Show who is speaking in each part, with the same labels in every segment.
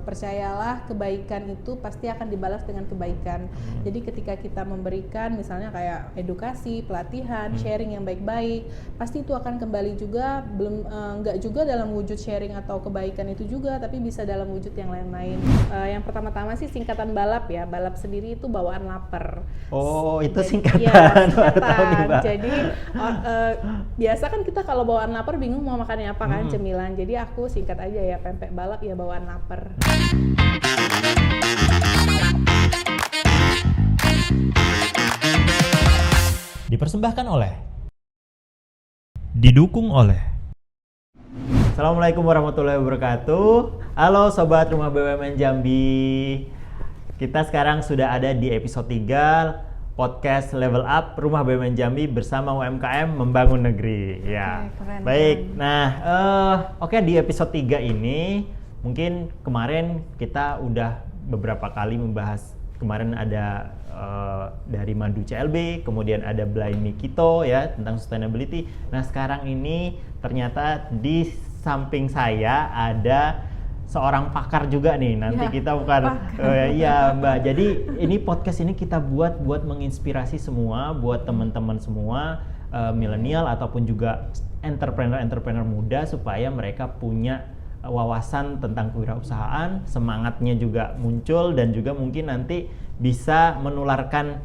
Speaker 1: percayalah kebaikan itu pasti akan dibalas dengan kebaikan. Jadi ketika kita memberikan misalnya kayak edukasi, pelatihan, sharing yang baik-baik, pasti itu akan kembali juga, nggak juga dalam wujud sharing atau kebaikan itu juga, tapi bisa dalam wujud yang lain-lain. Yang pertama-tama sih singkatan balap ya, balap sendiri itu bawaan lapar.
Speaker 2: Oh, itu singkatan.
Speaker 1: Iya, singkatan. Jadi biasa kan kita kalau bawaan lapar bingung mau makannya apa kan, cemilan. Jadi aku singkat aja ya, pempek balap ya bawaan lapar.
Speaker 3: Dipersembahkan oleh, didukung oleh.
Speaker 2: Assalamualaikum warahmatullahi wabarakatuh. Halo Sobat Rumah BUMN Jambi. Kita sekarang sudah ada di episode 3 podcast Level Up Rumah BUMN Jambi bersama UMKM Membangun Negeri. Ya,
Speaker 1: keren,
Speaker 2: baik. Nah, di episode 3 ini mungkin kemarin kita udah beberapa kali membahas. Kemarin ada dari Madu CLB, kemudian ada Blaini Kito ya tentang sustainability. Nah, sekarang ini ternyata di samping saya ada seorang pakar juga nih. Nanti kita bukan iya Mbak. Jadi ini podcast ini kita buat menginspirasi semua, buat teman-teman semua milenial ataupun juga entrepreneur muda supaya mereka punya wawasan tentang kewirausahaan, semangatnya juga muncul dan juga mungkin nanti bisa menularkan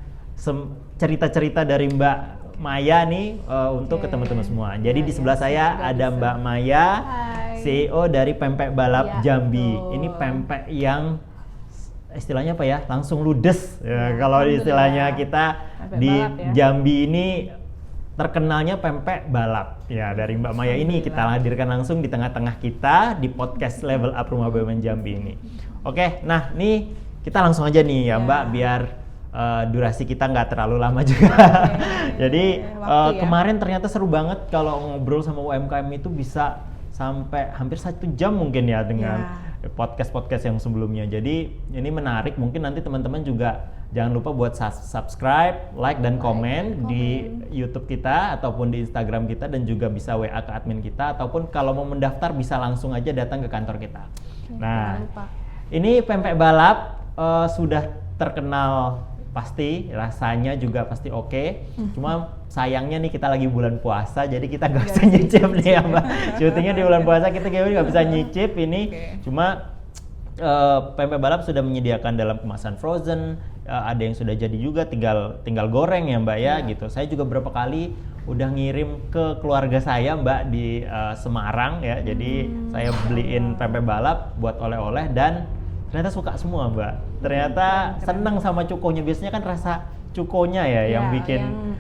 Speaker 2: cerita-cerita dari Mbak Maya nih untuk ke teman-teman semua. Jadi di sebelah saya ada Mbak Maya, CEO dari Pempek Balap Jambi. Ini pempek yang istilahnya apa ya? Langsung ludes. Ya, kalau istilahnya kita pempek di balap, ya. Jambi ini terkenalnya pempek balap. Ya, dari Mbak Maya ini kita hadirkan langsung di tengah-tengah kita di podcast Level Up Rumah BUMN Jambi ini. Oke, nah nih kita langsung aja nih ya Mbak, biar durasi kita nggak terlalu lama juga. Jadi kemarin ternyata seru banget kalau ngobrol sama UMKM itu bisa sampai hampir 1 jam mungkin ya dengan podcast-podcast yang sebelumnya. Jadi ini menarik, mungkin nanti teman-teman juga jangan lupa buat subscribe, like dan komen di YouTube kita ataupun di Instagram kita, dan juga bisa WA ke admin kita, ataupun kalau mau mendaftar bisa langsung aja datang ke kantor kita. Nah, ini pempek balap sudah terkenal, pasti rasanya juga pasti oke. Cuma sayangnya nih kita lagi bulan puasa, jadi kita nggak bisa nyicip nih ya Mbak. Syutingnya di bulan puasa, kita nggak bisa nyicip ini. Cuma pempek balap sudah menyediakan dalam kemasan frozen, ada yang sudah jadi juga, tinggal goreng ya Mbak ya gitu. Saya juga beberapa kali udah ngirim ke keluarga saya Mbak di Semarang ya. Jadi saya beliin pempek balap buat oleh-oleh dan ternyata suka semua Mbak. Ternyata seneng sama cukonya. Biasanya kan rasa cukonya ya yang bikin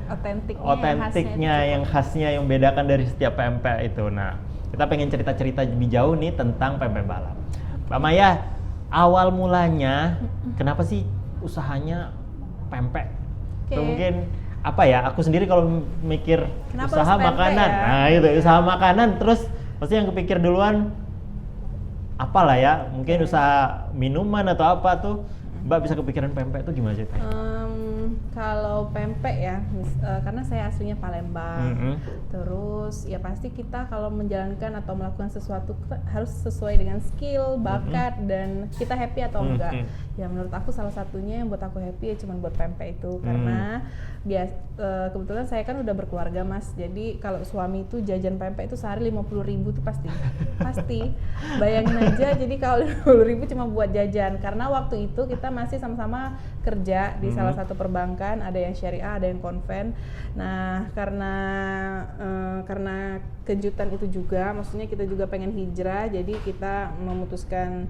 Speaker 2: otentiknya, yang khasnya, yang bedakan dari setiap pempek itu. Nah, kita pengen cerita-cerita lebih jauh nih tentang pempek balap. Mbak Maya, awal mulanya kenapa sih usahanya pempek? Itu mungkin apa ya? Aku sendiri kalau mikir kenapa usaha makanan, nah itu usaha makanan, terus pasti yang kepikir duluan apalah ya, mungkin usaha minuman atau apa tuh. Mbak bisa kepikiran pempek tuh gimana ceritanya?
Speaker 1: Kalau pempek ya, karena saya aslinya Palembang, terus ya pasti kita kalau menjalankan atau melakukan sesuatu harus sesuai dengan skill, bakat, dan kita happy atau enggak. Ya menurut aku salah satunya yang buat aku happy ya cuma buat pempek itu, karena kebetulan saya kan udah berkeluarga Mas, jadi kalau suami itu jajan pempek itu sehari 50.000 tuh pasti. Bayangin aja, jadi kalau 50.000 cuma buat jajan, karena waktu itu kita masih sama-sama kerja di salah satu perbankan, ada yang syariah, ada yang konven. Nah, karena kejutan itu juga, maksudnya kita juga pengen hijrah, jadi kita memutuskan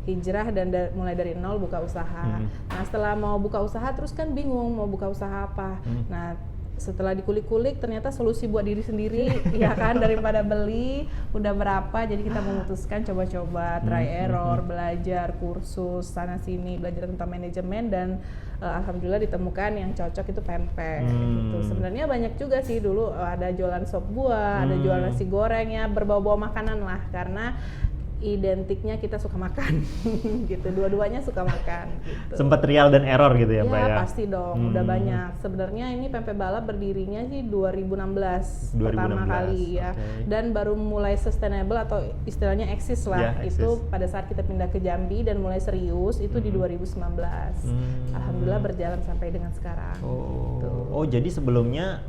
Speaker 1: hijrah dan mulai dari nol buka usaha. Nah, setelah mau buka usaha terus kan bingung mau buka usaha apa. Nah, setelah dikulik-kulik ternyata solusi buat diri sendiri ya kan, daripada beli udah berapa, jadi kita memutuskan coba-coba, try error, belajar kursus sana sini, belajar tentang manajemen, dan alhamdulillah ditemukan yang cocok itu pempek gitu. Sebenarnya banyak juga sih dulu, ada jualan sop buah, ada jualan nasi goreng ya, berbau-bau makanan lah, karena identiknya kita suka makan gitu, dua-duanya suka makan gitu.
Speaker 2: Sempat trial dan error gitu ya, Mbak ya?
Speaker 1: Pasti dong, udah banyak. Sebenarnya ini pempek balap berdirinya sih 2016 pertama kali ya. Dan baru mulai sustainable atau istilahnya eksis lah, itu pada saat kita pindah ke Jambi dan mulai serius itu di 2019. Alhamdulillah berjalan sampai dengan sekarang. Gitu.
Speaker 2: Oh, jadi sebelumnya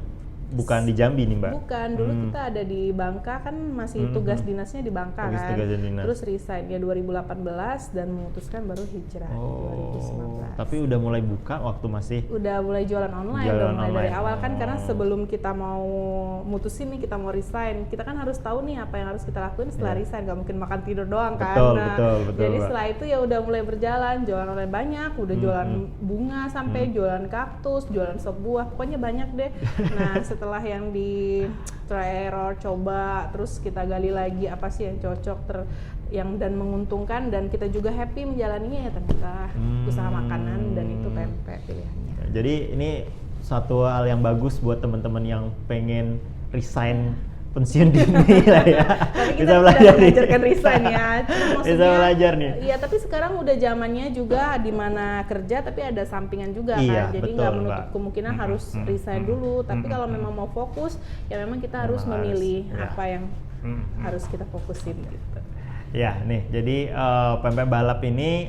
Speaker 2: bukan di Jambi nih, Mbak?
Speaker 1: Bukan, dulu kita ada di Bangka, kan masih tugas dinasnya di Bangka kan. Terus resign ya 2018 dan memutuskan baru hijrah 2019.
Speaker 2: Tapi udah mulai buka waktu masih?
Speaker 1: Udah mulai jualan online, dari awal kan, karena sebelum kita mau mutusin nih kita mau resign, kita kan harus tahu nih apa yang harus kita lakuin setelah resign, gak mungkin makan tidur doang kan.
Speaker 2: Betul,
Speaker 1: jadi
Speaker 2: Mbak.
Speaker 1: setelah itu ya udah mulai berjalan, jualan online banyak, udah jualan bunga sampai jualan kaktus, jualan sop buah, pokoknya banyak deh. Nah setelah yang di try error, coba, terus kita gali lagi apa sih yang cocok dan menguntungkan, dan kita juga happy menjalaninya, ya ternyata usaha makanan, dan itu pempek pilihannya.
Speaker 2: Jadi ini satu hal yang bagus buat teman-teman yang pengen resign pensiun dini lah ya.
Speaker 1: Tapi kita bisa mengajarkan resign ya.
Speaker 2: Bisa belajar nih.
Speaker 1: Iya, tapi sekarang udah zamannya juga di mana kerja tapi ada sampingan juga kan. Jadi nggak menutup kemungkinan harus resign dulu. Tapi kalau memang mau fokus, ya memang kita harus memilih apa yang harus kita fokusin gitu.
Speaker 2: Ya, nih, jadi pempek balap ini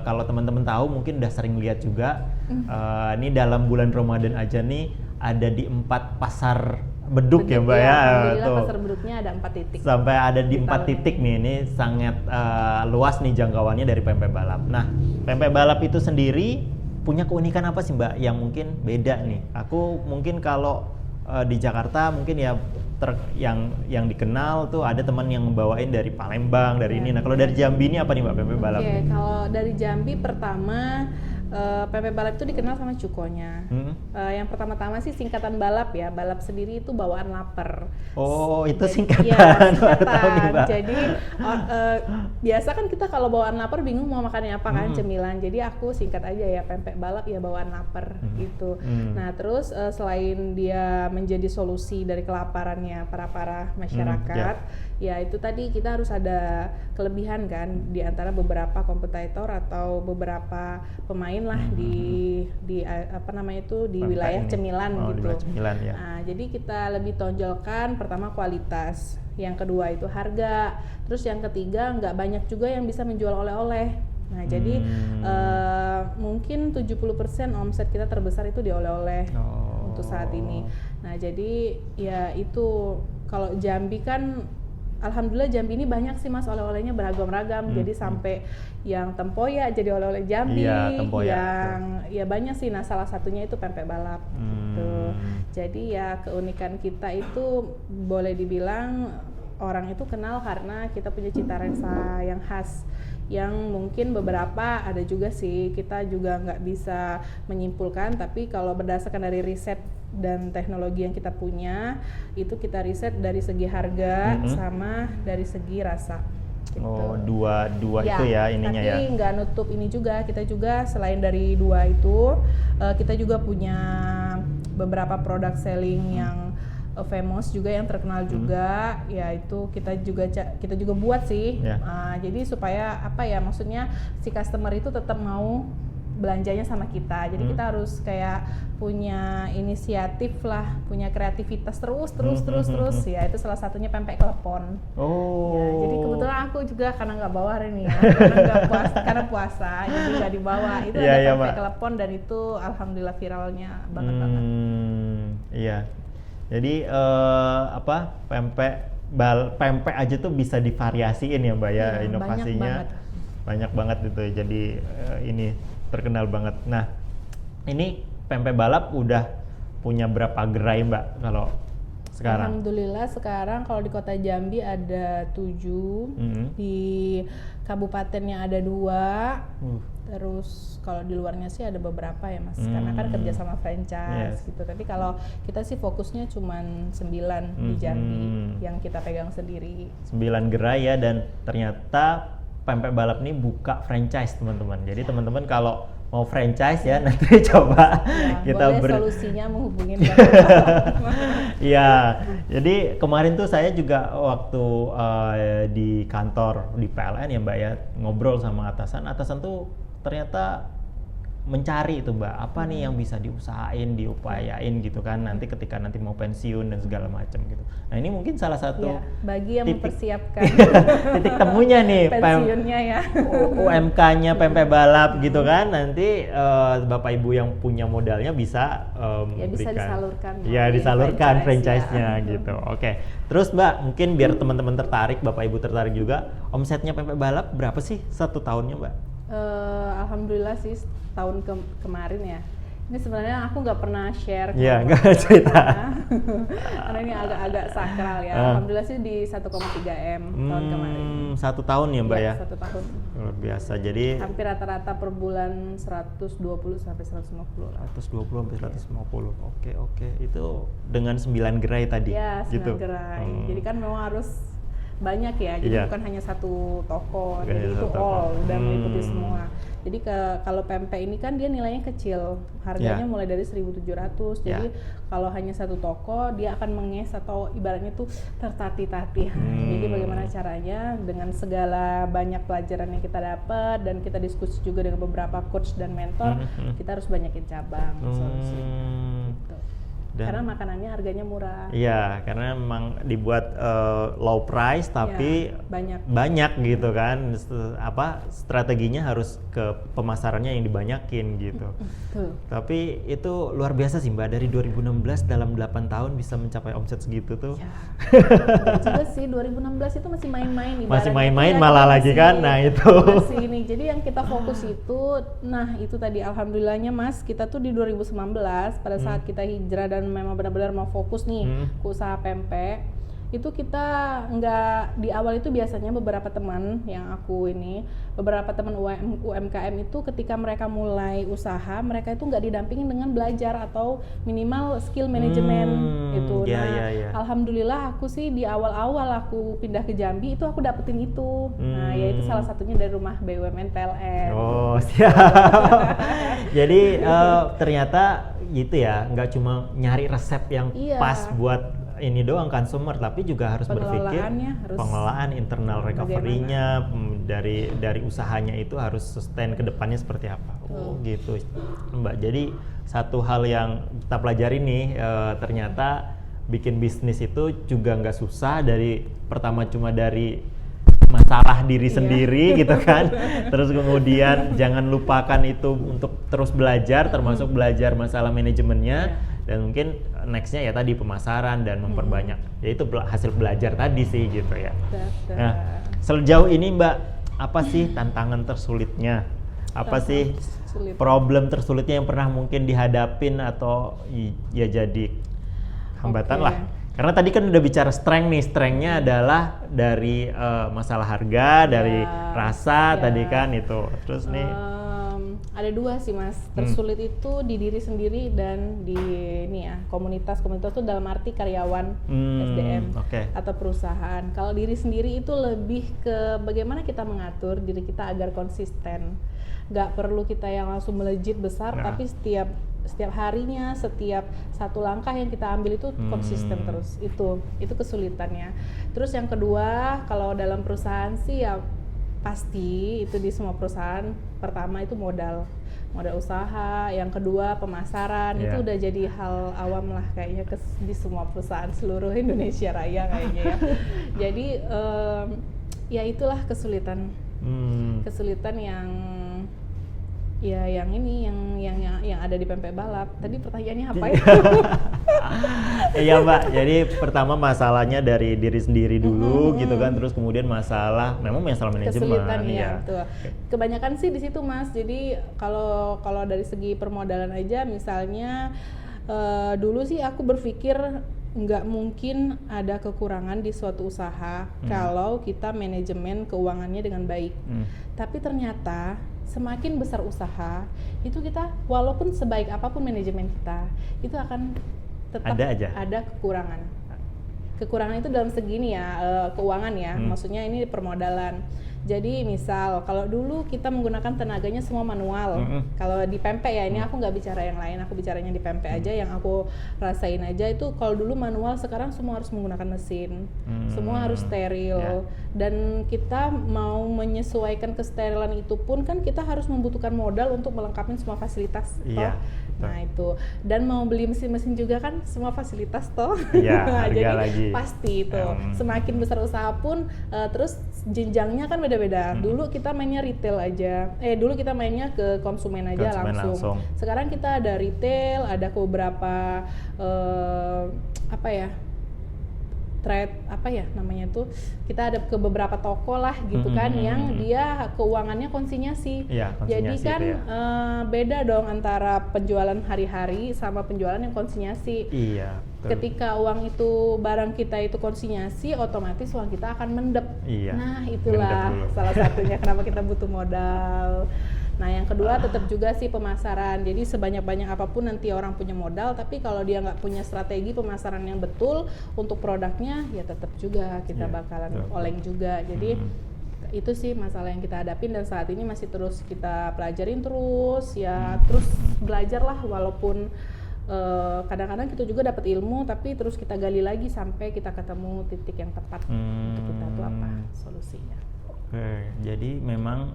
Speaker 2: kalau teman-teman tahu mungkin udah sering lihat juga. Ini dalam bulan Ramadan aja nih ada di 4 pasar beduk ya, Mbak ya.
Speaker 1: Alhamdulillah pasar beduknya ada 4 titik.
Speaker 2: Sampai ada di 4 titik nih, ini sangat luas nih jangkauannya dari pempek balap. Nah, pempek balap itu sendiri punya keunikan apa sih, Mbak, yang mungkin beda nih? Aku mungkin kalau di Jakarta mungkin ya yang dikenal tuh ada teman yang membawain dari Palembang, dari ini. Nah, kalau dari Jambi ini apa nih, Mbak, pempek balap?
Speaker 1: Kalau dari Jambi pertama pempek balap itu dikenal sama cukonya. Yang pertama-tama sih singkatan balap ya. Balap sendiri itu bawaan lapar.
Speaker 2: Oh, itu singkatan.
Speaker 1: Ya, singkatan. Jadi biasa kan kita kalau bawaan lapar bingung mau makannya apa kan, cemilan. Jadi aku singkat aja ya, pempek balap ya bawaan lapar gitu. Nah, terus selain dia menjadi solusi dari kelaparannya para masyarakat, ya itu tadi kita harus ada kelebihan kan di antara beberapa kompetitor atau beberapa pemain lah di apa namanya itu di
Speaker 2: pempek
Speaker 1: wilayah
Speaker 2: ini.
Speaker 1: cemilan gitu.
Speaker 2: Di wilayah cemilan, ya.
Speaker 1: Nah, jadi kita lebih tonjolkan pertama kualitas, yang kedua itu harga, terus yang ketiga nggak banyak juga yang bisa menjual oleh-oleh. Nah, jadi mungkin 70% omset kita terbesar itu di oleh-oleh untuk saat ini. Nah, jadi ya itu kalau Jambi kan alhamdulillah Jambi ini banyak sih Mas, oleh-olehnya beragam-ragam. Jadi sampai yang tempoyak jadi oleh-oleh Jambi, yang ya banyak sih. Nah, salah satunya itu pempek balap gitu. Jadi ya keunikan kita itu boleh dibilang orang itu kenal karena kita punya cita rasa yang khas, yang mungkin beberapa ada juga sih kita juga nggak bisa menyimpulkan, tapi kalau berdasarkan dari riset dan teknologi yang kita punya, itu kita riset dari segi harga sama dari segi rasa. Gitu.
Speaker 2: Oh, dua ya, itu ya ininya
Speaker 1: tapi
Speaker 2: ya.
Speaker 1: Tapi nggak nutup ini juga, kita juga selain dari dua itu, kita juga punya beberapa produk selling yang famous juga, yang terkenal juga, yaitu kita juga buat sih. Jadi supaya apa ya, maksudnya si customer itu tetap mau belanjanya sama kita. Jadi kita harus kayak punya inisiatif lah, punya kreativitas terus ya. Itu salah satunya pempek klepon. Ya, jadi kebetulan aku juga karena nggak bawa hari ini ya, karena puasa jadi nggak dibawa. Itu ada pempek klepon dan itu alhamdulillah viralnya banget.
Speaker 2: Iya. Jadi pempek aja tuh bisa divariasiin ya, Mbak ya, inovasinya banyak banget itu. Jadi ini terkenal banget. Nah, ini pempek balap udah punya berapa gerai, Mbak, kalau sekarang?
Speaker 1: Alhamdulillah sekarang kalau di kota Jambi ada 7, di kabupatennya ada 2, terus kalau di luarnya sih ada beberapa ya Mas, karena kan kerja sama franchise gitu. Tapi kalau kita sih fokusnya cuman 9 di Jambi yang kita pegang sendiri. 9
Speaker 2: gerai ya, dan ternyata pempek balap ini buka franchise teman-teman. Jadi teman-teman kalau mau franchise ya nanti coba
Speaker 1: Ya,
Speaker 2: kita
Speaker 1: boleh solusinya menghubungin
Speaker 2: Iya, jadi kemarin tuh saya juga waktu di kantor di PLN ya Mbak ya ngobrol sama atasan tuh ternyata mencari itu Mbak apa nih yang bisa diupayain gitu kan nanti ketika nanti mau pensiun dan segala macam gitu. Nah ini mungkin salah satu
Speaker 1: ya, bagi yang mempersiapkan
Speaker 2: titik temunya nih
Speaker 1: pensiunnya ya
Speaker 2: UMK-nya pempek balap gitu kan nanti Bapak Ibu yang punya modalnya bisa
Speaker 1: ya bisa disalurkan
Speaker 2: ya disalurkan
Speaker 1: ya.
Speaker 2: franchise-nya gitu. Oke. Terus Mbak mungkin biar teman-teman tertarik Bapak Ibu tertarik juga omsetnya pempek balap berapa sih satu tahunnya Mbak?
Speaker 1: Alhamdulillah sih tahun kemarin ya. Ini sebenarnya aku nggak pernah share.
Speaker 2: Iya, nggak cerita.
Speaker 1: Karena ini agak-agak sakral ya. Alhamdulillah sih di 1,3 M tahun kemarin.
Speaker 2: 1 tahun ya Mbak ya?
Speaker 1: 1 tahun.
Speaker 2: Luar biasa. Jadi
Speaker 1: hampir rata-rata per bulan 120 sampai 150 lah.
Speaker 2: 120 sampai 150. Oke. Itu dengan 9 gerai tadi.
Speaker 1: Ya, 9
Speaker 2: gitu.
Speaker 1: gerai. Jadi kan memang harus banyak ya, jadi bukan hanya satu toko, jadi itu all udah meliputi semua. Jadi kalau pempek ini kan dia nilainya kecil, harganya mulai dari 1.700. Jadi kalau hanya satu toko dia akan menges atau ibaratnya tuh tertati-tati. Jadi bagaimana caranya dengan segala banyak pelajaran yang kita dapat dan kita diskusi juga dengan beberapa coach dan mentor, kita harus banyakin cabang solusi. Gitu. Karena makanannya harganya murah.
Speaker 2: Iya, karena memang dibuat low price tapi banyak gitu kan. Strateginya harus ke pemasarannya yang dibanyakin gitu. Tapi itu luar biasa sih Mbak, dari 2016 dalam 8 tahun bisa mencapai omset segitu tuh.
Speaker 1: Ya. Juga sih 2016 itu masih main-main ibaratnya.
Speaker 2: Masih main-main malah lagi kan. Nah, itu.
Speaker 1: Masih ini. Jadi yang kita fokus itu itu tadi alhamdulillahnya Mas, kita tuh di 2019 pada saat kita hijrah dan memang benar-benar mau fokus nih ke usaha pempek, itu kita nggak di awal itu biasanya beberapa teman beberapa teman UMKM itu ketika mereka mulai usaha mereka itu nggak didampingin dengan belajar atau minimal skill manajemen itu. Alhamdulillah aku sih di awal-awal aku pindah ke Jambi itu aku dapetin itu. Nah ya itu salah satunya dari rumah BUMN PLN.
Speaker 2: Oh siap. Jadi ternyata gitu ya, nggak cuma nyari resep yang pas buat ini doang consumer, tapi juga harus berpikir pengelolaan internal recovery-nya dari usahanya itu harus sustain ke depannya seperti apa. Oh gitu Mbak. Jadi satu hal yang kita pelajari nih ternyata bikin bisnis itu juga nggak susah, dari pertama cuma dari masalah diri sendiri gitu kan. Terus kemudian jangan lupakan itu untuk terus belajar, termasuk belajar masalah manajemennya, dan mungkin nextnya ya tadi pemasaran dan memperbanyak. Ya itu hasil belajar tadi sih gitu ya. Nah, sejauh ini Mbak, apa sih tantangan tersulitnya? Apa sih problem tersulitnya yang pernah mungkin dihadapin atau ya jadi hambatan lah? Karena tadi kan udah bicara strength nih, strengthnya adalah dari masalah harga, dari rasa tadi kan itu. Terus nih
Speaker 1: ada dua sih Mas, tersulit itu di diri sendiri dan di komunitas itu dalam arti karyawan SDM atau perusahaan. Kalau diri sendiri itu lebih ke bagaimana kita mengatur diri kita agar konsisten. Nggak perlu kita yang langsung melejit besar, tapi setiap harinya, setiap satu langkah yang kita ambil itu konsisten terus. Itu kesulitannya. Terus yang kedua, kalau dalam perusahaan sih ya pasti itu di semua perusahaan, pertama itu modal usaha, yang kedua pemasaran. Itu udah jadi hal awam lah kayaknya di semua perusahaan seluruh Indonesia Raya kayaknya ya. Jadi ya itulah kesulitan yang yang ada di pempek balap. Tadi pertanyaannya apa ya?
Speaker 2: Iya Mbak, jadi pertama masalahnya dari diri sendiri dulu gitu kan, terus kemudian masalah manajemen.
Speaker 1: Kesulitan ya, betul. Kebanyakan sih di situ Mas. Jadi kalau dari segi permodalan aja misalnya dulu sih aku berpikir nggak mungkin ada kekurangan di suatu usaha kalau kita manajemen keuangannya dengan baik. Tapi ternyata semakin besar usaha itu kita walaupun sebaik apapun manajemen kita itu akan tetap ada kekurangan itu dalam segini ya keuangan ya, maksudnya ini permodalan. Jadi misal kalau dulu kita menggunakan tenaganya semua manual. Kalau di pempek ya, ini aku nggak bicara yang lain, aku bicaranya di pempek aja yang aku rasain aja itu. Kalau dulu manual, sekarang semua harus menggunakan mesin, semua harus steril. Dan kita mau menyesuaikan kesterilan itu pun kan kita harus membutuhkan modal untuk melengkapi semua fasilitas.
Speaker 2: Iya.
Speaker 1: Nah itu, dan mau beli mesin-mesin juga kan semua fasilitas toh.
Speaker 2: Iya, harga
Speaker 1: jadi
Speaker 2: lagi.
Speaker 1: pasti itu semakin besar usaha pun terus jenjangnya kan beda-beda. Dulu kita mainnya retail aja, dulu kita mainnya ke konsumen aja langsung. Sekarang kita ada retail, ada ke beberapa namanya tuh, kita ada ke beberapa toko lah gitu kan, yang dia keuangannya konsinyasi. Jadi kan beda dong antara penjualan hari-hari sama penjualan yang konsinyasi.
Speaker 2: Iya.
Speaker 1: Ketika uang itu, barang kita itu konsinyasi, otomatis uang kita akan mendep.
Speaker 2: Iya.
Speaker 1: Nah itulah salah satunya kenapa kita butuh modal. Nah yang kedua tetap juga sih pemasaran. Jadi sebanyak-banyak apapun nanti orang punya modal, tapi kalau dia nggak punya strategi pemasaran yang betul untuk produknya, ya tetap juga kita bakalan oleng juga. Jadi itu sih masalah yang kita hadapin, dan saat ini masih terus kita pelajarin terus belajar lah, walaupun kadang-kadang kita juga dapat ilmu tapi terus kita gali lagi sampai kita ketemu titik yang tepat untuk kita tuh apa solusinya.
Speaker 2: Oke, jadi memang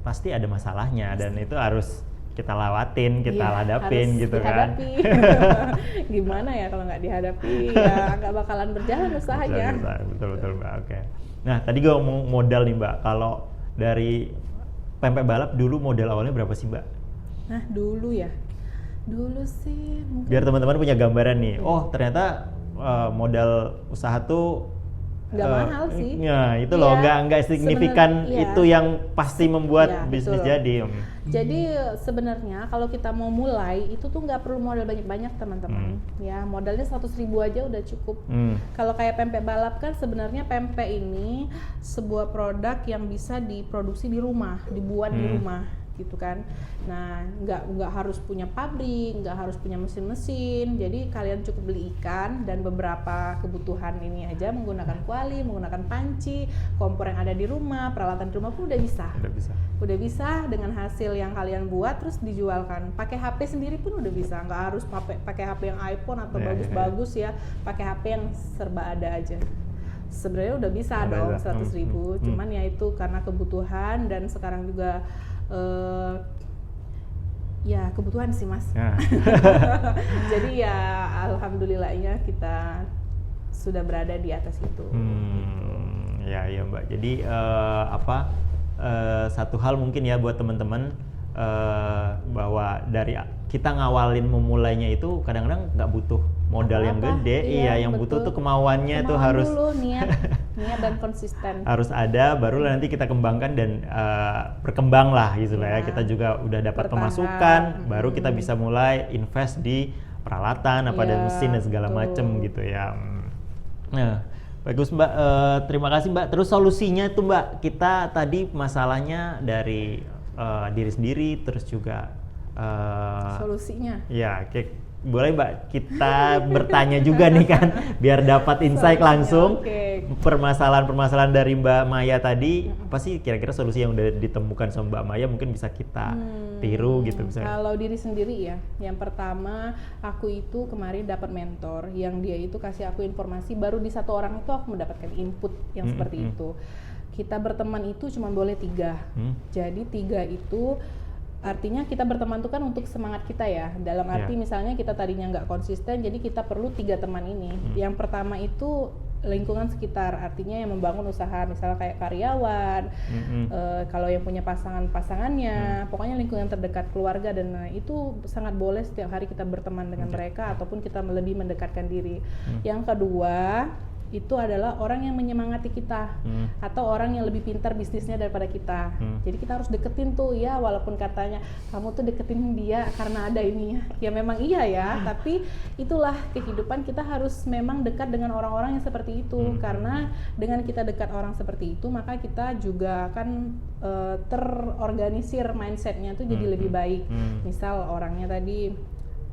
Speaker 2: pasti ada masalahnya dan itu harus kita lewatin, kita hadapin gitu
Speaker 1: dihadapi. Kan. Gimana ya kalau nggak dihadapi ya nggak bakalan berjalan usahanya.
Speaker 2: Betul Mbak. Oke. Nah tadi gue ngomong modal nih Mbak. Kalau dari pempek balap dulu modal awalnya berapa sih Mbak?
Speaker 1: Nah dulu sih mungkin.
Speaker 2: Biar teman-teman punya gambaran nih. Oh ternyata modal usaha tuh
Speaker 1: nggak mahal sih.
Speaker 2: Ya itu loh, nggak signifikan itu yang pasti membuat bisnis jadi.
Speaker 1: Jadi sebenarnya kalau kita mau mulai itu tuh nggak perlu modal banyak-banyak teman-teman. Ya modalnya 100.000 aja udah cukup. Kalau kayak pempek balap kan sebenarnya pempek ini sebuah produk yang bisa diproduksi di rumah, dibuat di rumah gitu kan. Nah nggak harus punya pabrik, nggak harus punya mesin-mesin. Jadi kalian cukup beli ikan dan beberapa kebutuhan ini aja, menggunakan kuali, menggunakan panci, kompor yang ada di rumah, peralatan di rumah pun udah bisa dengan hasil yang kalian buat terus dijualkan. Pakai HP sendiri pun udah bisa, nggak harus pakai HP yang iPhone atau bagus-bagus ya, pakai HP yang serba ada aja. Sebenarnya udah bisa dong 100.000, cuman ya itu karena kebutuhan dan sekarang juga ya kebutuhan sih Mas. Jadi ya alhamdulillahnya kita sudah berada di atas itu.
Speaker 2: Ya Mbak. Jadi satu hal mungkin ya buat teman-teman bahwa dari kita ngawalin memulainya itu kadang-kadang nggak butuh modal yang gede, yang betul. Butuh tuh kemauannya tuh harus
Speaker 1: dulu, niat dan konsisten.
Speaker 2: Harus ada, baru nanti kita kembangkan dan berkembang lah gitu lah ya. Kita juga udah dapat pemasukan, baru kita bisa mulai invest di peralatan, dan mesin dan segala macem gitu ya. Nah, bagus Mbak, terima kasih Mbak. Terus solusinya tuh Mbak, kita tadi masalahnya dari diri sendiri, terus juga
Speaker 1: solusinya.
Speaker 2: Ya, boleh Mbak kita bertanya juga nih kan, biar dapat insight langsung. Permasalahan-permasalahan dari Mbak Maya tadi, apa sih kira-kira solusi yang udah ditemukan sama Mbak Maya mungkin bisa kita tiru gitu misalnya.
Speaker 1: Kalau diri sendiri ya, yang pertama aku itu kemarin dapat mentor yang dia itu kasih aku informasi, baru di satu orang itu aku mendapatkan input yang seperti itu. Kita berteman itu cuma boleh 3. Jadi 3 itu artinya kita berteman itu kan untuk semangat kita ya. Dalam arti misalnya kita tadinya nggak konsisten, jadi kita perlu 3 teman ini. Yang pertama itu lingkungan sekitar, artinya yang membangun usaha, misalnya kayak karyawan, kalau yang punya pasangannya, pokoknya lingkungan terdekat, keluarga, dan itu sangat boleh setiap hari kita berteman dengan mereka ataupun kita lebih mendekatkan diri. Yang kedua itu adalah orang yang menyemangati kita atau orang yang lebih pintar bisnisnya daripada kita. Jadi kita harus deketin tuh ya, walaupun katanya kamu tuh deketin dia karena ada ininya. Ya memang iya ya, tapi itulah kehidupan, kita harus memang dekat dengan orang-orang yang seperti itu. Karena dengan kita dekat orang seperti itu, maka kita juga akan terorganisir mindsetnya tuh jadi lebih baik. Misal orangnya tadi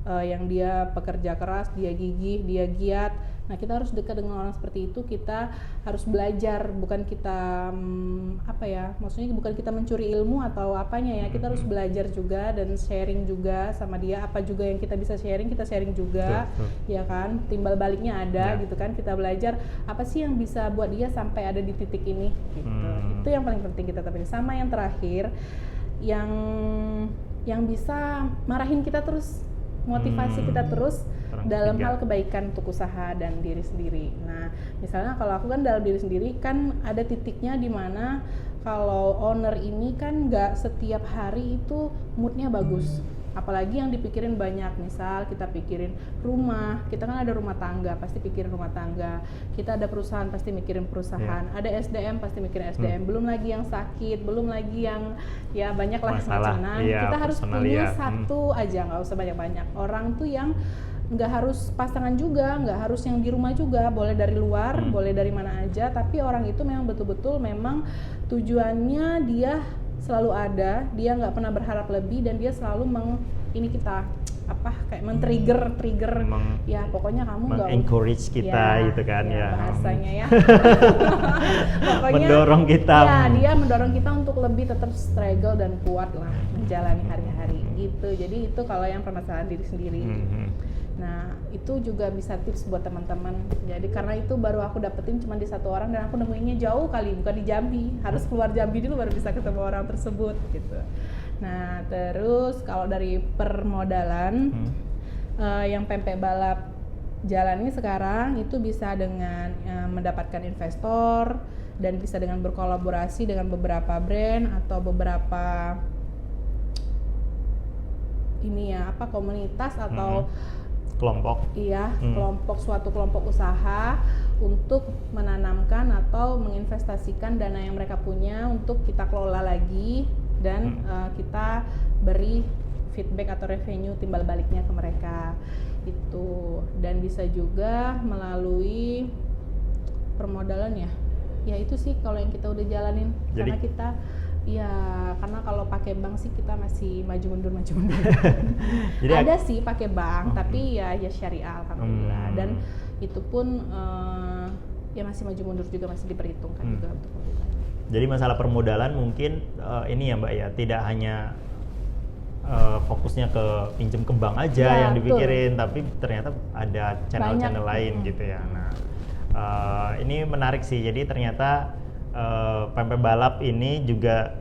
Speaker 1: yang dia pekerja keras, dia gigih, dia giat, Nah, kita harus dekat dengan orang seperti itu, kita harus belajar, bukan kita maksudnya bukan kita mencuri ilmu atau apanya ya, kita harus belajar juga dan sharing juga sama dia, apa juga yang kita bisa sharing, kita sharing juga. Ya kan, timbal baliknya ada gitu kan, kita belajar apa sih yang bisa buat dia sampai ada di titik ini gitu. Itu yang paling penting kita tapi sama yang terakhir yang bisa marahin kita terus, motivasi kita terus dalam hal kebaikan untuk usaha dan diri sendiri. Nah, misalnya kalau aku kan dalam diri sendiri kan ada titiknya di mana kalau owner ini kan nggak setiap hari itu moodnya bagus. Apalagi yang dipikirin banyak, misal kita pikirin rumah, kita kan ada rumah tangga, pasti pikirin rumah tangga. Kita ada perusahaan, pasti mikirin perusahaan. Ada SDM, pasti mikirin SDM. Belum lagi yang sakit, belum lagi yang ya banyak lah semacamnya. Kita harus punya satu aja, nggak usah banyak-banyak. Orang tuh yang nggak harus pasangan juga, nggak harus yang di rumah juga, boleh dari luar, boleh dari mana aja. Tapi orang itu memang betul-betul memang tujuannya dia selalu ada, dia nggak pernah berharap lebih dan dia selalu men-trigger ya pokoknya kamu nggak
Speaker 2: encourage kita gitu kan ya
Speaker 1: bahasanya ya
Speaker 2: pokoknya mendorong kita
Speaker 1: ya dia mendorong kita untuk lebih tetap struggle dan kuat lah menjalani hari-hari gitu. Jadi itu kalau yang permasalahan diri sendiri. Nah, itu juga bisa tips buat teman-teman. Jadi karena itu baru aku dapetin cuma di satu orang dan aku nemuinnya jauh kali, bukan di Jambi. Harus keluar Jambi dulu baru bisa ketemu orang tersebut gitu. Nah, terus kalau dari permodalan yang pempek balap jalani sekarang itu bisa dengan mendapatkan investor dan bisa dengan berkolaborasi dengan beberapa brand atau beberapa komunitas atau
Speaker 2: kelompok.
Speaker 1: Iya, suatu kelompok usaha untuk menanamkan atau menginvestasikan dana yang mereka punya untuk kita kelola lagi dan kita beri feedback atau revenue timbal baliknya ke mereka itu. Dan bisa juga melalui permodalan ya itu sih kalau yang kita udah jalanin. Karena kita karena kalau pakai bank sih kita masih maju mundur. Jadi ada sih pakai bank, tapi ya syariah alhamdulillah. Dan itu pun ya masih maju mundur juga, masih diperhitungkan juga untuk pembukaan.
Speaker 2: Jadi masalah permodalan mungkin ini ya Mbak ya, tidak hanya fokusnya ke pinjem ke bank aja yang dipikirin, tapi ternyata ada channel-channel lain gitu ya. Nah, ini menarik sih. Jadi ternyata pempek balap ini juga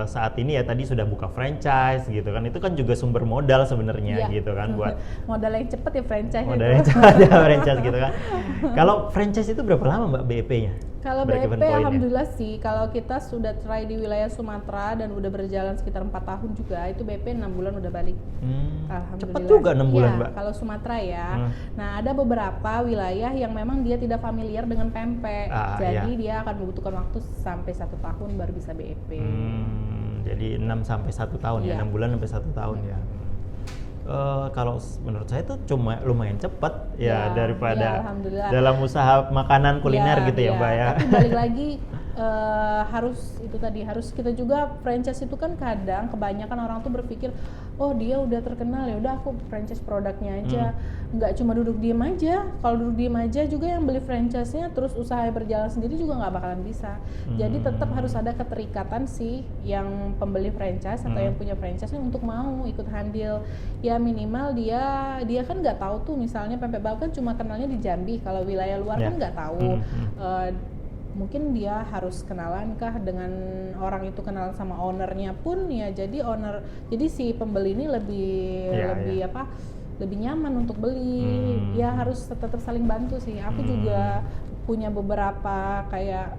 Speaker 2: saat ini ya tadi sudah buka franchise gitu kan, itu kan juga sumber modal sebenarnya gitu kan buat
Speaker 1: modal yang cepet ya franchise.
Speaker 2: Modal yang cepet ya franchise gitu kan. Kalau franchise itu berapa lama Mbak BEP-nya?
Speaker 1: Kalau BEP alhamdulillah sih, kalau kita sudah try di wilayah Sumatera dan udah berjalan sekitar 4 tahun juga, itu BEP 6 bulan udah balik. Alhamdulillah.
Speaker 2: Cepet juga 6 bulan Mbak?
Speaker 1: Kalau Sumatera ya. Nah ada beberapa wilayah yang memang dia tidak familiar dengan pempek, jadi dia akan membutuhkan waktu sampai 1 tahun baru bisa BEP.
Speaker 2: Jadi 6 sampai 1 tahun ya, 6 bulan sampai 1 tahun ya. Kalau menurut saya itu cuma lumayan cepat ya daripada dalam usaha makanan kuliner gitu ya Mbak ya.
Speaker 1: Tapi balik lagi harus kita juga franchise itu kan kadang kebanyakan orang tuh berpikir oh dia udah terkenal ya udah aku franchise produknya aja. Nggak cuma duduk diem aja. Kalau duduk diem aja juga yang beli franchise-nya terus usaha berjalan sendiri juga nggak bakalan bisa. Jadi tetap harus ada keterikatan sih yang pembeli franchise atau yang punya franchise-nya untuk mau ikut handle. Ya minimal dia kan nggak tahu tuh, misalnya pempek balap kan cuma kenalnya di Jambi, kalau wilayah luar kan nggak tahu. Mungkin dia harus kenalan kah dengan orang itu, kenalan sama ownernya pun ya, jadi si pembeli ini lebih nyaman untuk beli. Ya harus tetap saling bantu sih. Aku juga punya beberapa kayak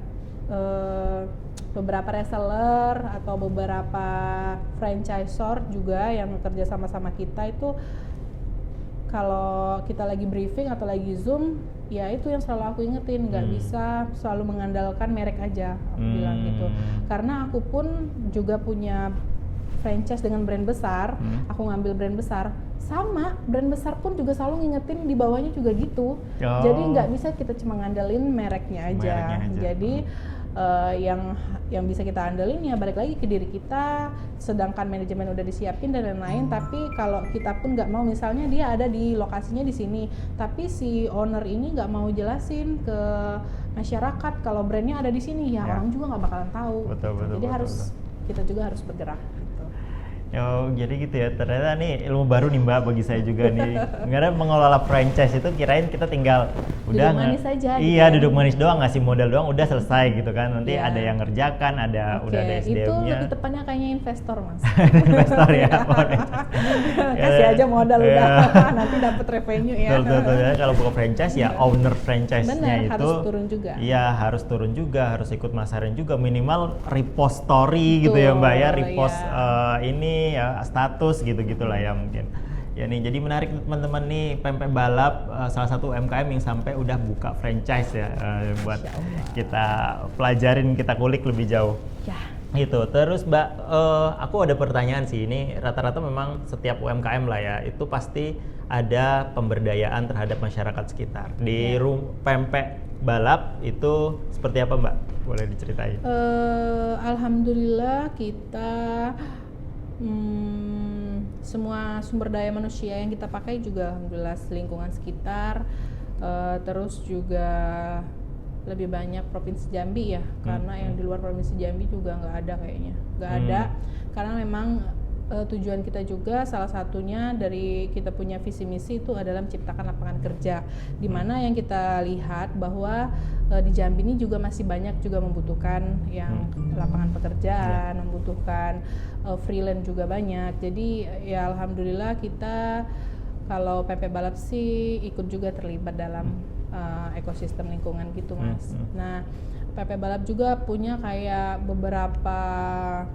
Speaker 1: beberapa reseller atau beberapa franchisor juga yang kerja sama kita itu kalau kita lagi briefing atau lagi Zoom, ya itu yang selalu aku ingetin, nggak bisa selalu mengandalkan merek aja, aku bilang gitu. Karena aku pun juga punya franchise dengan brand besar, aku ngambil brand besar, sama brand besar pun juga selalu ngingetin di bawahnya juga gitu. Jadi nggak bisa kita cuma ngandelin mereknya aja. Jadi yang bisa kita andelin ya balik lagi ke diri kita, sedangkan manajemen udah disiapin dan lain-lain. Tapi kalau kita pun nggak mau, misalnya dia ada di lokasinya di sini, tapi si owner ini nggak mau jelasin ke masyarakat kalau brandnya ada di sini, ya orang juga nggak bakalan tahu. Jadi kita juga harus bergerak.
Speaker 2: Oh, jadi gitu ya. Ternyata nih ilmu baru nih Mbak bagi saya juga nih. Karena mengelola franchise itu kirain kita tinggal udah
Speaker 1: duduk manis aja.
Speaker 2: Iya, duduk manis doang, ngasih modal doang udah selesai gitu kan. Nanti ada yang ngerjakan, udah ada SDM-nya.
Speaker 1: Itu lebih tepatnya kayaknya investor, Mas.
Speaker 2: Investor ya.
Speaker 1: Kasih aja modal udah nanti dapat revenue ya.
Speaker 2: Betul. Kalau buka franchise ya owner franchise-nya itu
Speaker 1: harus turun juga.
Speaker 2: Iya, harus turun juga, harus ikut masarin juga, minimal repost story gitu ya Mbak ya, repost ini ya status gitu-gitulah ya mungkin. Ya nih, jadi menarik teman-teman nih, Pempek Balap salah satu UMKM yang sampai udah buka franchise ya, buat kita pelajarin, kita kulik lebih jauh.
Speaker 1: Ya.
Speaker 2: Gitu. Terus Mbak, aku ada pertanyaan sih, ini rata-rata memang setiap UMKM lah ya, itu pasti ada pemberdayaan terhadap masyarakat sekitar. Di Pempek Balap itu seperti apa Mbak? Boleh diceritain?
Speaker 1: Alhamdulillah kita semua sumber daya manusia yang kita pakai juga alhamdulillah lingkungan sekitar, terus juga lebih banyak Provinsi Jambi ya, karena yang di luar Provinsi Jambi juga nggak ada kayaknya, ada, karena memang tujuan kita juga salah satunya dari kita punya visi misi itu adalah menciptakan lapangan kerja, di mana yang kita lihat bahwa di Jambi ini juga masih banyak juga membutuhkan yang lapangan pekerjaan, membutuhkan freelance juga banyak. Jadi ya alhamdulillah kita kalau Pempek Balap sih ikut juga terlibat dalam ekosistem lingkungan gitu Mas. Nah, Pempek Balap juga punya kayak beberapa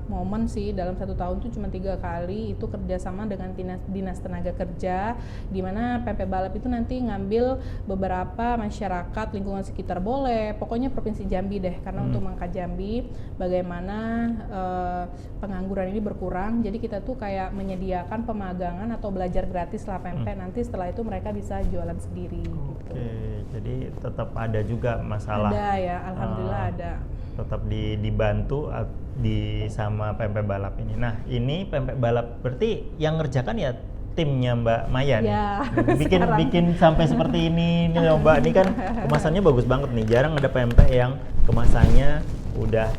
Speaker 1: momen sih dalam 1 tahun tuh cuma 3 kali itu kerjasama dengan dinas tenaga kerja, di mana Pempek Balap itu nanti ngambil beberapa masyarakat lingkungan sekitar, boleh pokoknya Provinsi Jambi deh, karena untuk mengangkat Jambi bagaimana pengangguran ini berkurang. Jadi kita tuh kayak menyediakan pemagangan atau belajar gratis lah pempek, nanti setelah itu mereka bisa jualan sendiri gitu.
Speaker 2: Jadi tetap ada juga masalah.
Speaker 1: Ada ya, alhamdulillah ada.
Speaker 2: Tetap dibantu sama Pempek Balap ini. Nah, ini Pempek Balap berarti yang ngerjakan ya timnya Mbak Maya nih.
Speaker 1: Ya,
Speaker 2: bikin sampai seperti ini nih loh Mbak. Ini kan kemasannya bagus banget nih. Jarang ada pempek yang kemasannya udah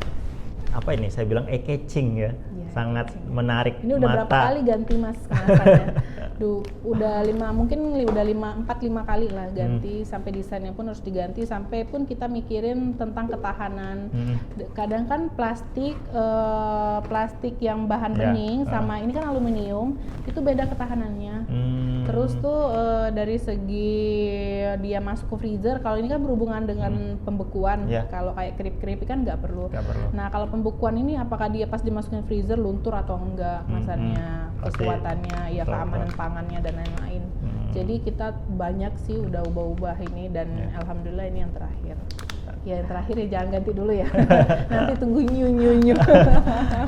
Speaker 2: apa ini saya bilang eye-catching ya. Sangat menarik
Speaker 1: ini udah
Speaker 2: mata.
Speaker 1: Berapa kali ganti Mas kemasannya? Udah 4-5 kali lah ganti, sampai desainnya pun harus diganti, sampai pun kita mikirin tentang ketahanan. Kadang kan plastik yang bahan bening sama ini kan aluminium, itu beda ketahanannya. Terus tuh dari segi dia masuk ke freezer, kalau ini kan berhubungan dengan pembekuan. Kalau kayak keripik kan nggak perlu. Nah kalau pembekuan ini apakah dia pas dimasukin freezer luntur atau enggak masannya, kekuatannya, ya keamanan pangannya dan lain-lain. Jadi kita banyak sih udah ubah-ubah ini, dan alhamdulillah ini yang terakhir. Ya yang terakhir ya jangan ganti dulu ya. Nanti tunggu nyu.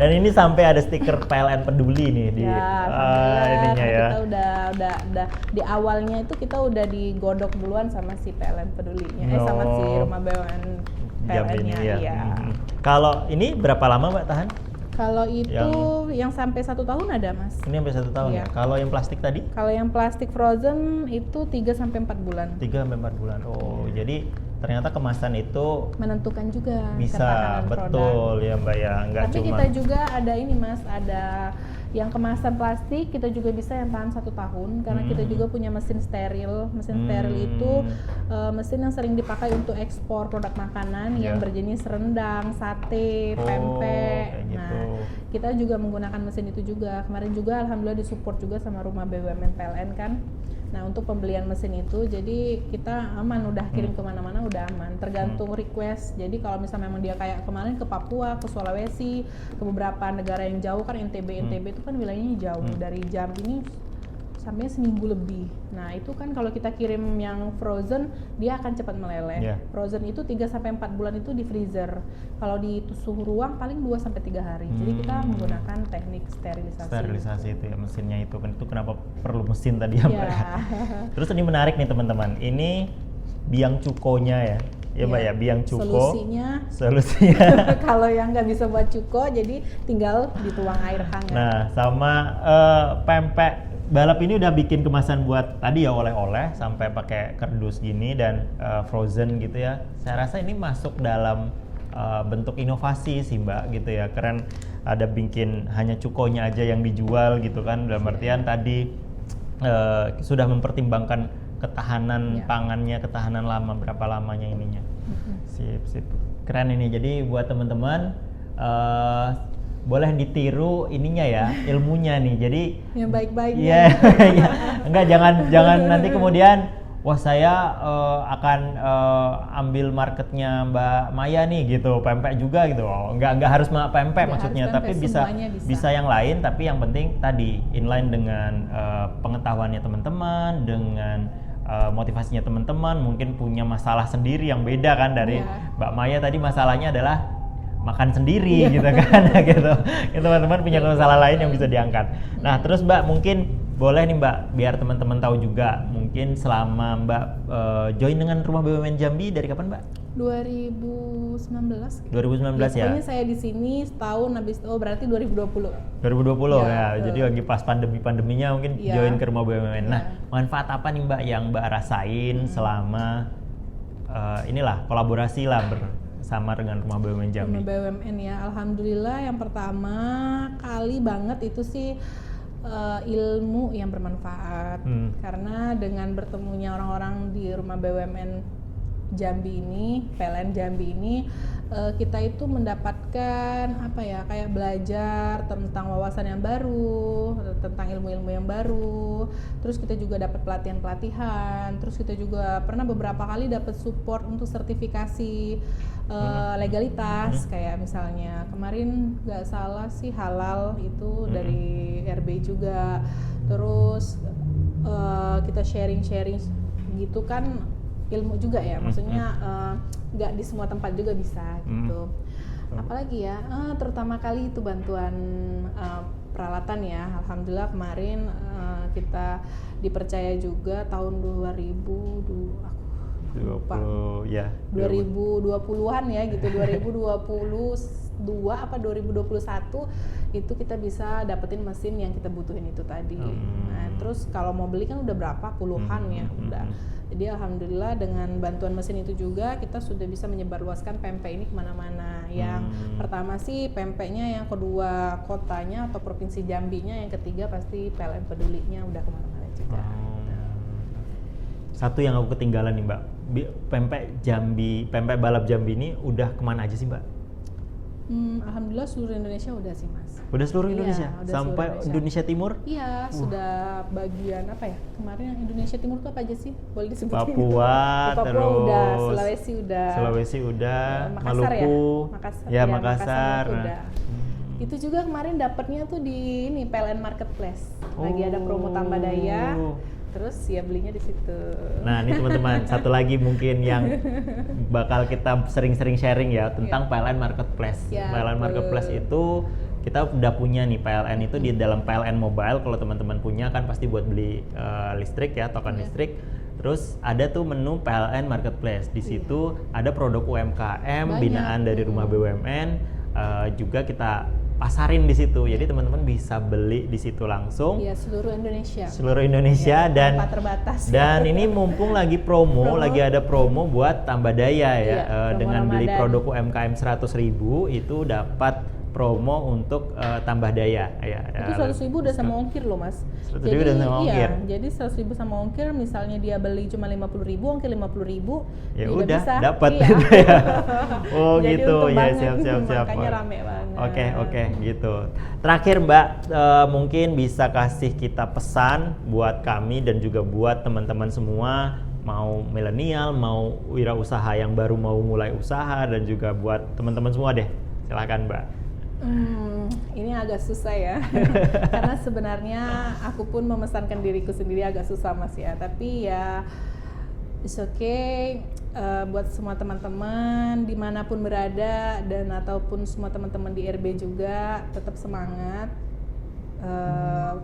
Speaker 2: Dan ini sampai ada stiker PLN peduli nih di ininya ya.
Speaker 1: Kita udah di awalnya itu kita udah digodok duluan sama si PLN pedulinya, sama si rumah BUMN PLN-nya. Iya.
Speaker 2: Kalau ini berapa lama Mbak tahan?
Speaker 1: Kalau itu yang sampai 1 tahun ada Mas.
Speaker 2: Ini sampai 1 tahun ya. Kalau yang plastik tadi?
Speaker 1: Kalau yang plastik frozen itu 3-4 bulan.
Speaker 2: 3-4 bulan. Oh, jadi ternyata kemasan itu
Speaker 1: menentukan juga
Speaker 2: bisa, betul produk. Ya Mbak ya, nggak
Speaker 1: tapi
Speaker 2: cuma.
Speaker 1: Kita juga ada ini Mas, ada yang kemasan plastik kita juga bisa yang tahan 1 tahun, karena kita juga punya mesin steril. Mesin steril itu mesin yang sering dipakai untuk ekspor produk makanan yang berjenis rendang, sate, pempek.
Speaker 2: Gitu.
Speaker 1: Nah, kita juga menggunakan mesin itu juga. Kemarin juga alhamdulillah disupport juga sama rumah BUMN PLN kan. Nah untuk pembelian mesin itu, jadi kita aman, udah kirim kemana-mana udah aman, tergantung request. Jadi kalau misalnya memang dia kayak kemarin ke Papua, ke Sulawesi, ke beberapa negara yang jauh kan, NTB itu kan wilayahnya jauh, dari Jambi ini sampai seminggu lebih. Nah itu kan kalau kita kirim yang frozen, dia akan cepat meleleh. Frozen itu 3-4 bulan itu di freezer. Kalau di suhu ruang paling 2-3 hari. Jadi kita menggunakan teknik sterilisasi.
Speaker 2: Sterilisasi itu ya, mesinnya itu kan, itu kenapa perlu mesin tadi ya Mbak? Terus ini menarik nih teman-teman. Ini biang cukonya ya. ya Mbak ya, biang cuko.
Speaker 1: Solusinya kalau yang nggak bisa buat cuko, jadi tinggal dituang air hangat.
Speaker 2: Nah, sama pempek balap ini udah bikin kemasan buat tadi ya oleh-oleh sampai pakai kardus gini dan frozen gitu ya. Saya rasa ini masuk dalam bentuk inovasi sih Mbak gitu ya. Keren, ada bikin hanya cukonya aja yang dijual gitu kan. Dalam artian tadi sudah mempertimbangkan ketahanan pangannya, ketahanan lama, berapa lamanya ininya. Sip. Keren ini. Jadi buat teman-teman boleh ditiru ininya ya, ilmunya nih. Jadi
Speaker 1: yang baik-baiknya.
Speaker 2: Iya, ya. Enggak, jangan nanti kemudian wah saya akan ambil marketnya Mbak Maya nih gitu, pempek juga gitu. Enggak harus pempek maksudnya, tapi bisa yang lain, tapi yang penting tadi inline dengan pengetahuannya teman-teman, dengan motivasinya teman-teman. Mungkin punya masalah sendiri yang beda kan dari Mbak Maya tadi, masalahnya adalah makan sendiri gitu kan gitu. Teman-teman punya masalah lain yang bisa diangkat. Nah, terus Mbak mungkin boleh nih Mbak, biar teman-teman tahu juga, mungkin selama Mbak join dengan Rumah BUMN Jambi dari kapan Mbak?
Speaker 1: 2019
Speaker 2: ya.
Speaker 1: Pokoknya saya di sini setahun, habis itu berarti 2020
Speaker 2: ya. Jadi lagi pas pandeminya mungkin join ke Rumah BUMN. Nah, manfaat apa nih Mbak yang Mbak rasain selama inilah kolaborasi lah sama dengan Rumah BUMN Jambi?
Speaker 1: Rumah BUMN ya, alhamdulillah yang pertama kali banget itu sih ilmu yang bermanfaat. Karena dengan bertemunya orang-orang di Rumah BUMN Jambi ini, PLN Jambi ini, kita itu mendapatkan apa ya, kayak belajar tentang wawasan yang baru, tentang ilmu-ilmu yang baru. Terus kita juga dapat pelatihan-pelatihan. Terus kita juga pernah beberapa kali dapat support untuk sertifikasi legalitas, kayak misalnya kemarin nggak salah sih halal itu dari RB juga. Terus kita sharing gitu kan, ilmu juga ya, maksudnya nggak di semua tempat juga bisa gitu. Apalagi ya, terutama kali itu bantuan peralatan ya. Alhamdulillah kemarin kita dipercaya juga tahun 2020-an ya gitu, 2022 apa 2021 itu kita bisa dapetin mesin yang kita butuhin itu tadi. Nah, terus kalau mau beli kan udah berapa puluhan ya udah. Jadi alhamdulillah dengan bantuan mesin itu juga kita sudah bisa menyebarluaskan pempek ini kemana-mana. Yang pertama sih pempeknya, yang kedua kotanya atau provinsi Jambinya, yang ketiga pasti PLN Pedulinya udah kemana-mana juga.
Speaker 2: Satu yang aku ketinggalan nih Mbak, pempek balap Jambi ini udah kemana aja sih Mbak?
Speaker 1: Alhamdulillah seluruh Indonesia udah sih Mas.
Speaker 2: Udah seluruh Indonesia?
Speaker 1: Udah
Speaker 2: sampai
Speaker 1: seluruh
Speaker 2: Indonesia Timur?
Speaker 1: Iya, sudah bagian apa ya? Kemarin yang Indonesia Timur itu apa aja sih? Boleh disebutin?
Speaker 2: Papua,
Speaker 1: terus
Speaker 2: udah,
Speaker 1: Sulawesi udah,
Speaker 2: Makassar
Speaker 1: Maluku,
Speaker 2: ya?
Speaker 1: Makassar udah. Itu juga kemarin dapatnya tuh di ini PLN Marketplace. Lagi ada promo tambah daya. Terus ya belinya di situ.
Speaker 2: Nah, ini teman-teman, satu lagi mungkin yang bakal kita sering-sering sharing ya tentang PLN Marketplace. PLN Marketplace itu kita udah punya nih, PLN itu di dalam PLN Mobile. Kalau teman-teman punya kan pasti buat beli listrik ya, token listrik. Terus ada tuh menu PLN Marketplace. Di situ ada produk UMKM binaan dari Rumah BUMN, juga kita pasarin di situ. Jadi teman-teman bisa beli di situ langsung.
Speaker 1: Iya, seluruh
Speaker 2: Indonesia
Speaker 1: ya,
Speaker 2: dan
Speaker 1: tanpa terbatas.
Speaker 2: Dan ini mumpung lagi lagi ada promo buat tambah daya ya. Dengan beli produk UMKM 100.000 itu dapat promo untuk tambah daya ya.
Speaker 1: Itu 100.000 udah sama ongkir loh Mas.
Speaker 2: 100.000 udah sama ongkir.
Speaker 1: Jadi 100.000 sama ongkir, misalnya dia beli cuma 50.000, ongkir 50.000,
Speaker 2: ya udah dapat
Speaker 1: iya.
Speaker 2: gitu ya. Oh
Speaker 1: jadi
Speaker 2: gitu ya, siap.
Speaker 1: Makanya rame banget.
Speaker 2: Oke gitu. Terakhir Mbak, mungkin bisa kasih kita pesan buat kami dan juga buat teman-teman semua, mau milenial, mau wirausaha yang baru mau mulai usaha, dan juga buat teman-teman semua deh. Silakan Mbak.
Speaker 1: Ini agak susah ya. Karena sebenarnya aku pun memesankan diriku sendiri agak susah Mas ya. Tapi ya it's okay, buat semua teman-teman dimanapun berada, dan ataupun semua teman-teman di RB juga tetap semangat.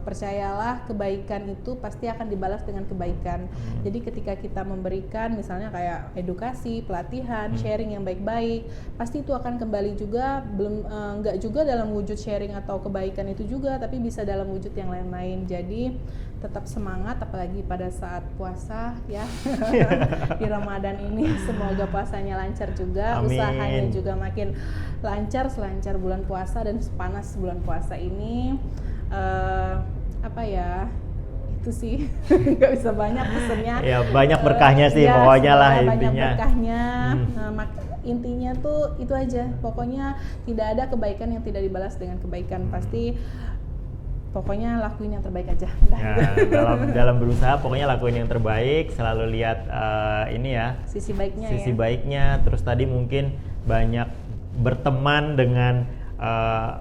Speaker 1: percayalah kebaikan itu pasti akan dibalas dengan kebaikan. Jadi ketika kita memberikan misalnya kayak edukasi, pelatihan, sharing yang baik-baik, pasti itu akan kembali juga, belum nggak juga dalam wujud sharing atau kebaikan itu juga, tapi bisa dalam wujud yang lain-lain. Jadi tetap semangat, apalagi pada saat puasa ya. Di Ramadan ini semoga puasanya lancar juga,
Speaker 2: Amin.
Speaker 1: usahanya juga makin lancar selancar bulan puasa dan sepanas bulan puasa ini. Apa ya, itu sih nggak bisa banyak pesennya
Speaker 2: Ya banyak berkahnya sih
Speaker 1: ya,
Speaker 2: pokoknya lah
Speaker 1: banyak
Speaker 2: intinya.
Speaker 1: berkahnya. Intinya tuh itu aja, pokoknya tidak ada kebaikan yang tidak dibalas dengan kebaikan. Pasti pokoknya lakuin yang terbaik aja.
Speaker 2: Ya, dalam berusaha pokoknya lakuin yang terbaik, selalu lihat ini ya
Speaker 1: Sisi baiknya
Speaker 2: sisi
Speaker 1: ya.
Speaker 2: baiknya. Terus tadi mungkin banyak berteman dengan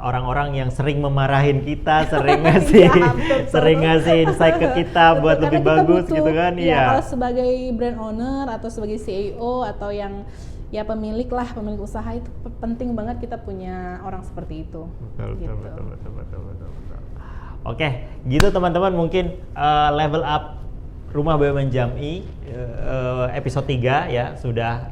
Speaker 2: orang-orang yang sering memarahin kita, sering ngasih
Speaker 1: Ya, betul.
Speaker 2: sering ngasih insight ke kita buat
Speaker 1: Betul,
Speaker 2: lebih
Speaker 1: karena kita
Speaker 2: bagus
Speaker 1: butuh,
Speaker 2: gitu kan.
Speaker 1: ya,
Speaker 2: Iya.
Speaker 1: kalau sebagai brand owner atau sebagai CEO atau yang ya pemilik usaha itu penting banget kita punya orang seperti itu.
Speaker 2: Betul,
Speaker 1: Gitu.
Speaker 2: betul. Oke, gitu teman-teman, mungkin level up Rumah BUMN Jam'i episode 3 ya sudah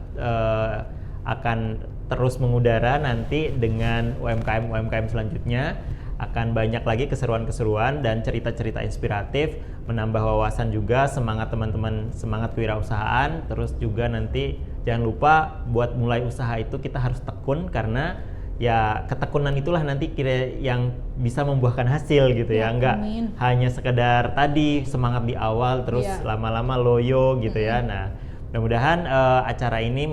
Speaker 2: akan terus mengudara. Nanti dengan UMKM selanjutnya akan banyak lagi keseruan-keseruan dan cerita-cerita inspiratif, menambah wawasan juga, semangat teman-teman, semangat kewirausahaan. Terus juga nanti jangan lupa buat mulai usaha itu kita harus tekun, karena ya ketekunan itulah nanti kira yang bisa membuahkan hasil gitu ya, enggak
Speaker 1: amin.
Speaker 2: hanya sekedar tadi semangat di awal terus
Speaker 1: Iya.
Speaker 2: lama-lama loyo gitu ya. Nah, mudah-mudahan acara ini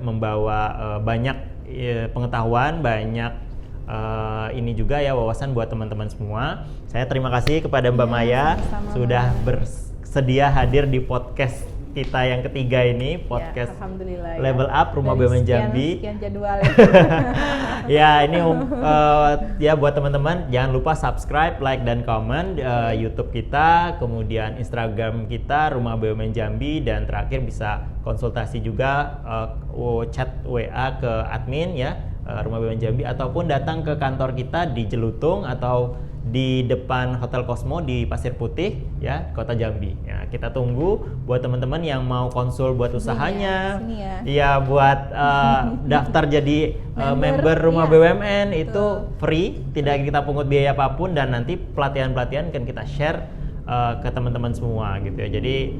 Speaker 2: membawa banyak pengetahuan, banyak ini juga ya wawasan buat teman-teman semua. Saya terima kasih kepada Mbak Maya
Speaker 1: sama-sama,
Speaker 2: sudah
Speaker 1: Mbak.
Speaker 2: bersedia hadir di podcast kita yang ketiga ini, podcast
Speaker 1: Ya, alhamdulillah ya.
Speaker 2: Level Up Rumah
Speaker 1: Dari
Speaker 2: BUMN Jambi.
Speaker 1: sekian jadwal ya.
Speaker 2: Ya ini ya buat teman-teman jangan lupa subscribe, like dan komen YouTube kita, kemudian Instagram kita Rumah BUMN Jambi, dan terakhir bisa konsultasi juga chat WA ke admin ya Rumah BUMN Jambi, ataupun datang ke kantor kita di Jelutung atau di depan Hotel Cosmo di Pasir Putih ya, Kota Jambi. Ya, kita tunggu buat teman-teman yang mau konsul buat usahanya.
Speaker 1: Sini ya.
Speaker 2: Iya, buat daftar jadi member Rumah
Speaker 1: iya.
Speaker 2: BUMN itu free, tidak kita pungut biaya apapun, dan nanti pelatihan-pelatihan kan kita share ke teman-teman semua gitu ya. Jadi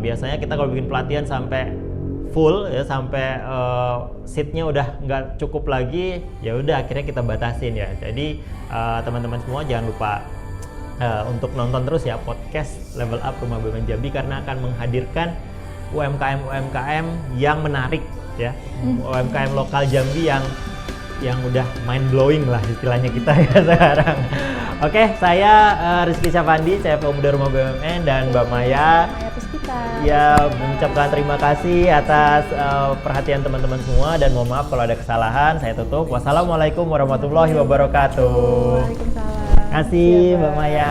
Speaker 2: biasanya kita kalau bikin pelatihan sampai full ya, sampai seatnya udah nggak cukup lagi, ya udah akhirnya kita batasin ya. Jadi teman-teman semua jangan lupa untuk nonton terus ya podcast Level Up Rumah BUMN Jambi, karena akan menghadirkan UMKM yang menarik ya, UMKM lokal Jambi yang udah mind blowing lah istilahnya kita ya sekarang. Oke, saya Rizky Syafandi, CFO Muda Rumah BUMN, dan Mbak Maya.
Speaker 1: Maya Puspita.
Speaker 2: Ya, mengucapkan terima kasih atas perhatian teman-teman semua, dan mohon maaf kalau ada kesalahan. Saya tutup. Wassalamualaikum warahmatullahi wabarakatuh.
Speaker 1: Waalaikumsalam.
Speaker 2: Terima kasih
Speaker 1: Siap,
Speaker 2: Mbak Maya.